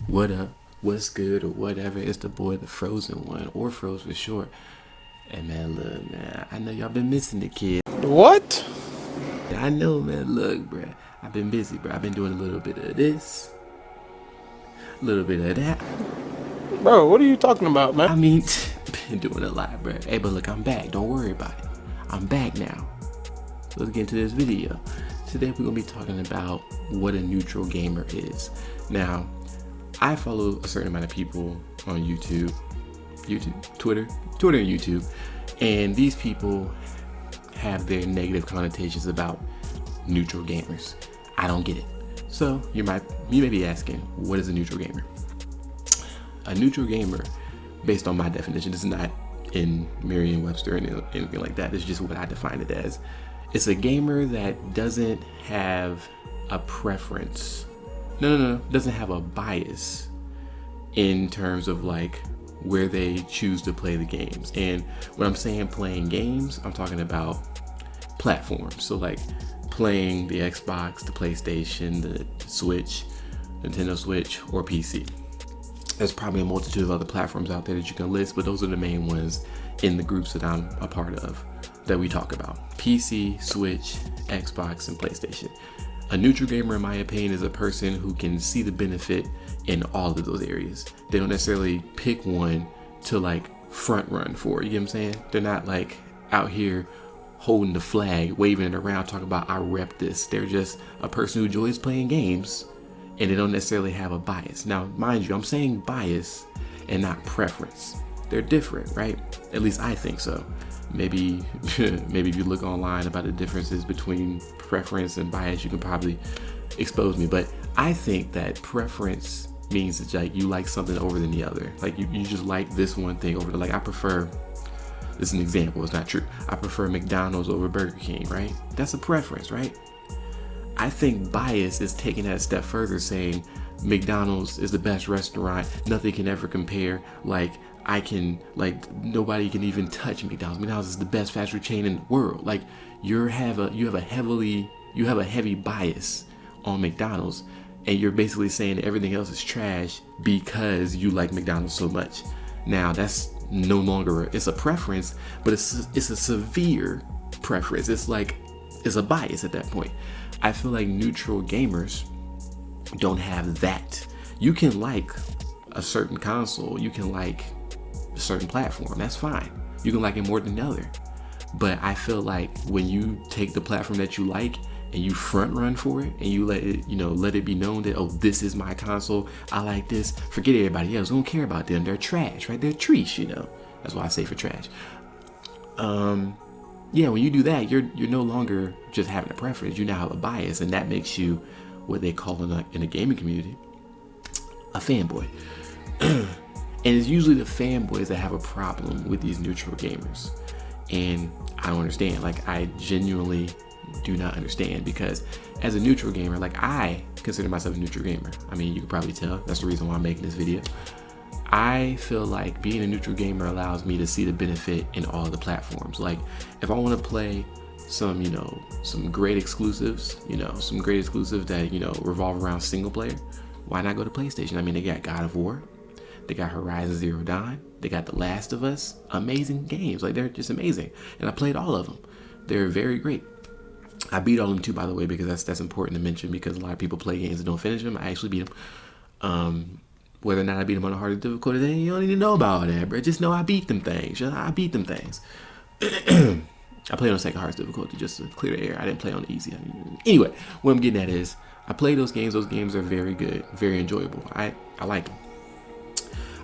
What up? What's good or whatever? It's the boy, the Frozen one, or Froze for short. And man, look, man, I know y'all been missing the kid. What? I know, man. Look, bruh, I've been busy, bruh. I've been doing a little bit of this, a little bit of that. Bro, what are you talking about, man? I mean, been doing a lot, bruh. Hey, but look, I'm back. Don't worry about it. I'm back now. Let's get into this video. Today we're gonna be talking about what a neutral gamer is. Now, I follow a certain amount of people on Twitter and YouTube, and these people have their negative connotations about neutral gamers. I don't get it. So you may be asking, what is a neutral gamer? A neutral gamer, based on my definition, this is not in Merriam-Webster or anything like that. It's just what I define it as. It's a gamer that doesn't have a preference. No, doesn't have a bias in terms of like where they choose to play the games. And when I'm saying playing games, I'm talking about platforms. So like playing the Xbox, the PlayStation, the Switch, Nintendo Switch, or PC. There's probably a multitude of other platforms out there that you can list, but those are the main ones in the groups that I'm a part of that we talk about. PC, Switch, Xbox, and PlayStation. A neutral gamer, in my opinion, is a person who can see the benefit in all of those areas. They don't necessarily pick one to like front run for, you get what I'm saying? They're not like out here holding the flag, waving it around, talking about I rep this. They're just a person who enjoys playing games and they don't necessarily have a bias. Now, mind you, I'm saying bias and not preference. They're different, right? At least I think so. Maybe if you look online about the differences between preference and bias, you can probably expose me. But I think that preference means that like you like something over than the other. Like you just like this one thing over the, like I prefer, this is an example, it's not true. I prefer McDonald's over Burger King, right? That's a preference, right? I think bias is taking that a step further, saying McDonald's is the best restaurant, nothing can ever compare. Like nobody can even touch McDonald's. McDonald's is the best fast food chain in the world. Like you have a heavy bias on McDonald's, and you're basically saying that everything else is trash because you like McDonald's so much. Now that's no longer it's a preference, but it's a severe preference. It's a bias at that point. I feel like neutral gamers don't have that. You can like a certain console, you can like a certain platform, that's fine. You can like it more than the other. But I feel like when you take the platform that you like and you front run for it and you let it be known that, oh, this is my console, I like this, forget everybody else, we don't care about them, they're trash, right? They're trees, That's why I say for trash. Yeah, when you do that, you're no longer just having a preference. You now have a bias, and that makes you what they call in the gaming community a fanboy. And it's usually the fanboys that have a problem with these neutral gamers. And I don't understand. Like, I genuinely do not understand, because as a neutral gamer, like I consider myself a neutral gamer. I mean, you can probably tell. That's the reason why I'm making this video. I feel like being a neutral gamer allows me to see the benefit in all the platforms. Like if I want to play some great exclusives, that, revolve around single player, why not go to PlayStation? I mean, they got God of War, they got Horizon Zero Dawn, they got The Last of Us, amazing games. Like they're just amazing. And I played all of them. They're very great. I beat all of them too, by the way, because that's important to mention, because a lot of people play games and don't finish them. I actually beat them. Whether or not I beat them on a harder difficulty, you don't need to know about all that, bro. Just know I beat them things. I beat them things. I played on second hardest difficulty just to clear the air. I didn't play on easy. Anyway, what I'm getting at is I play those games. Those games are very good, very enjoyable. I like them.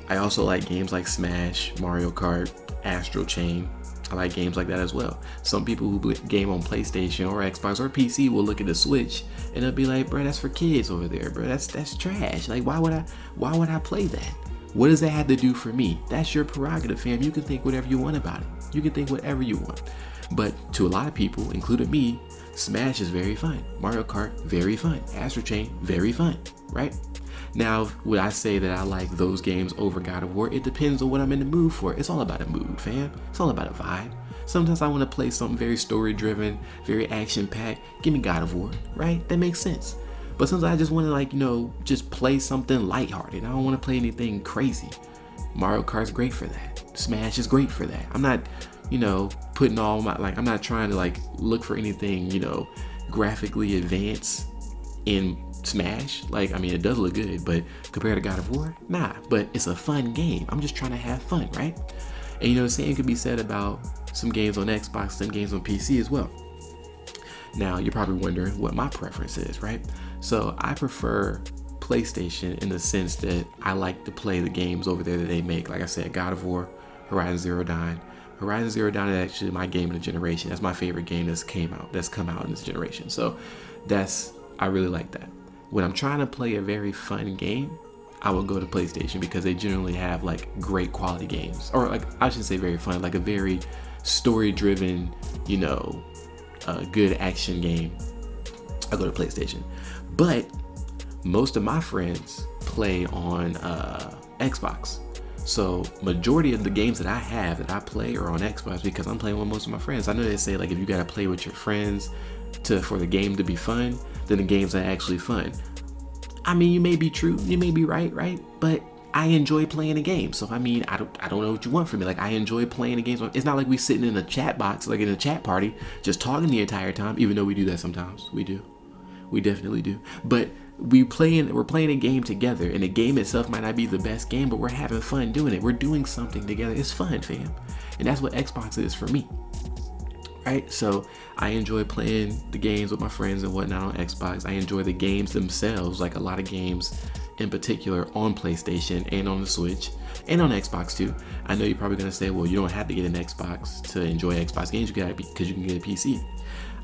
I also like games like Smash, Mario Kart, Astral Chain. I like games like that as well. Some people who game on PlayStation or Xbox or PC will look at the Switch and they'll be like, bro, that's for kids over there, bro. That's trash. Like, why would I play that? What does that have to do for me? That's your prerogative, fam. You can think whatever you want about it. You can think whatever you want. But to a lot of people, including me, Smash is very fun. Mario Kart, very fun. Astral Chain, very fun, right? Now, would I say that I like those games over God of War? It depends on what I'm in the mood for. It's all about a mood, fam. It's all about a vibe. Sometimes I want to play something very story-driven, very action-packed. Give me God of War, right? That makes sense. But sometimes I just want to like, just play something lighthearted. I don't want to play anything crazy. Mario Kart's great for that. Smash is great for that. I'm not, putting all my, like, I'm not trying to like look for anything, graphically advanced in Smash. Like, I mean, it does look good, but compared to God of War, nah. But it's a fun game. I'm just trying to have fun, right? And the same could be said about some games on Xbox, some games on PC as well. Now, you're probably wondering what my preference is, right? So I prefer PlayStation in the sense that I like to play the games over there that they make. Like I said, God of War, Horizon Zero Dawn. Horizon Zero Dawn is actually my game of the generation. That's my favorite game that's come out in this generation. So I really like that. When I'm trying to play a very fun game, I will go to PlayStation because they generally have like great quality games. Or like, I shouldn't say very fun, like a very story-driven, good action game. I go to PlayStation. But most of my friends play on Xbox. So majority of the games that I play are on Xbox because I'm playing with most of my friends. I know they say like if you gotta play with your friends for the game to be fun, then the games are actually fun. I mean, you may be true, you may be right? But I enjoy playing a game. So I mean, I don't know what you want from me. Like, I enjoy playing the games. It's not like we sitting in a chat box, like in a chat party, just talking the entire time, even though we do that sometimes. We do. We definitely do. But we're playing a game together, and the game itself might not be the best game, but we're having fun doing it. We're doing something together. It's fun, fam. And that's what Xbox is for me. Right? So I enjoy playing the games with my friends and whatnot on Xbox. I enjoy the games themselves, like a lot of games in particular on PlayStation and on the Switch and on Xbox too. I know you're probably gonna say, well, you don't have to get an Xbox to enjoy Xbox games. You got it because you can get a PC.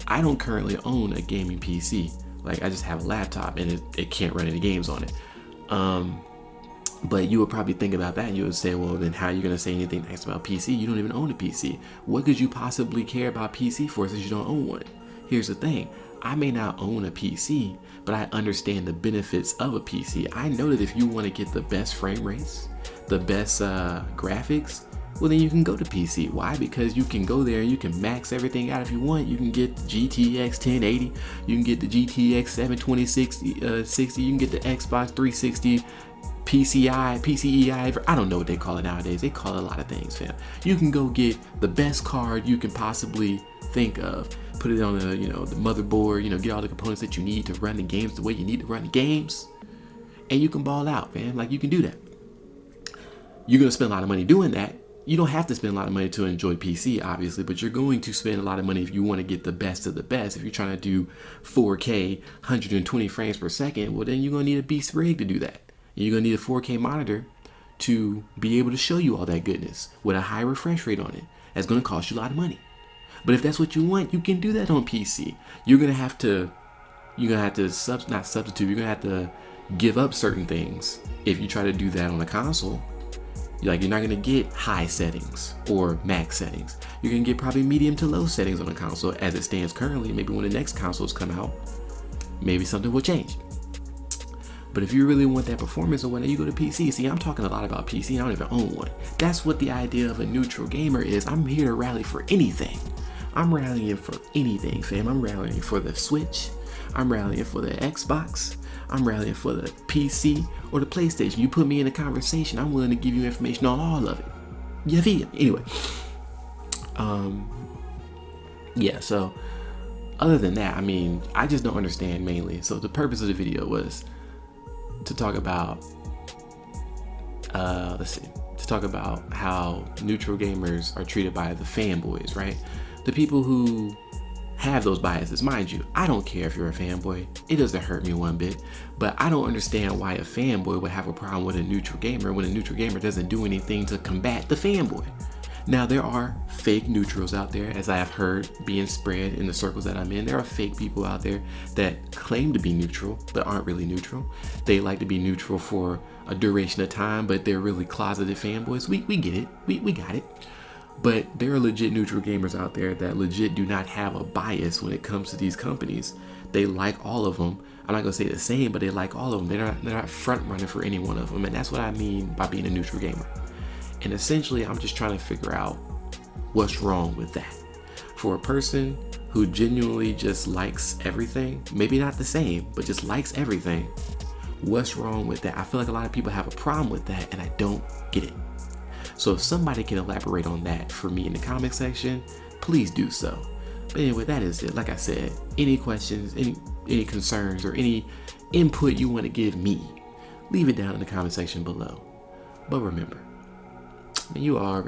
I don't currently own a gaming PC. Like, I just have a laptop and it can't run any games on it. But you would probably think about that and you would say, well, then how are you going to say anything nice about PC? You don't even own a PC. What could you possibly care about PC for since you don't own one? Here's the thing. I may not own a PC, but I understand the benefits of a PC. I know that if you want to get the best frame rates, the best graphics, well, then you can go to PC. Why? Because you can go there and you can max everything out if you want. You can get the GTX 1080, you can get the GTX 72060, you can get the Xbox 360, PCEI, I don't know what they call it nowadays. They call it a lot of things, fam. You can go get the best card you can possibly think of, put it on the motherboard, get all the components that you need to run the games the way you need to run the games, and you can ball out, fam. Like, you can do that. You're gonna spend a lot of money doing that. You don't have to spend a lot of money to enjoy PC, obviously, but you're going to spend a lot of money if you want to get the best of the best. If you're trying to do 4K, 120 frames per second, well, then you're going to need a beast rig to do that. You're going to need a 4K monitor to be able to show you all that goodness with a high refresh rate on it. That's going to cost you a lot of money. But if that's what you want, you can do that on PC. You're going to have to not substitute, you're going to have to give up certain things if you try to do that on a console. Like, you're not going to get high settings or max settings. You're going to get probably medium to low settings on a console as it stands currently. Maybe when the next consoles come out, maybe something will change. But if you really want that performance or whatnot, you go to PC. See, I'm talking a lot about PC. I don't even own one. That's what the idea of a neutral gamer is. I'm here to rally for anything. I'm rallying for anything, fam. I'm rallying for the Switch. I'm rallying for the Xbox. I'm rallying for the PC or the PlayStation. You put me in a conversation, I'm willing to give you information on all of it. You feel? Anyway. Yeah, so other than that, I mean, I just don't understand mainly. So the purpose of the video was to talk about how neutral gamers are treated by the fanboys, right? The people who have those biases. Mind you, I don't care if you're a fanboy. It doesn't hurt me one bit. But I don't understand why a fanboy would have a problem with a neutral gamer when a neutral gamer doesn't do anything to combat the fanboy. Now, there are fake neutrals out there, as I have heard being spread in the circles that I'm in. There are fake people out there that claim to be neutral, but aren't really neutral. They like to be neutral for a duration of time, but they're really closeted fanboys. We get it. We got it. But there are legit neutral gamers out there that legit do not have a bias when it comes to these companies. They like all of them. I'm not gonna say the same, but they like all of them. They're not front running for any one of them, and that's what I mean by being a neutral gamer. And essentially, I'm just trying to figure out what's wrong with that. For a person who genuinely just likes everything, maybe not the same, but just likes everything, what's wrong with that? I feel like a lot of people have a problem with that, and I don't get it. So if somebody can elaborate on that for me in the comment section, please do so. But anyway, that is it. Like I said, any questions, any concerns, or any input you want to give me, leave it down in the comment section below. But remember, you already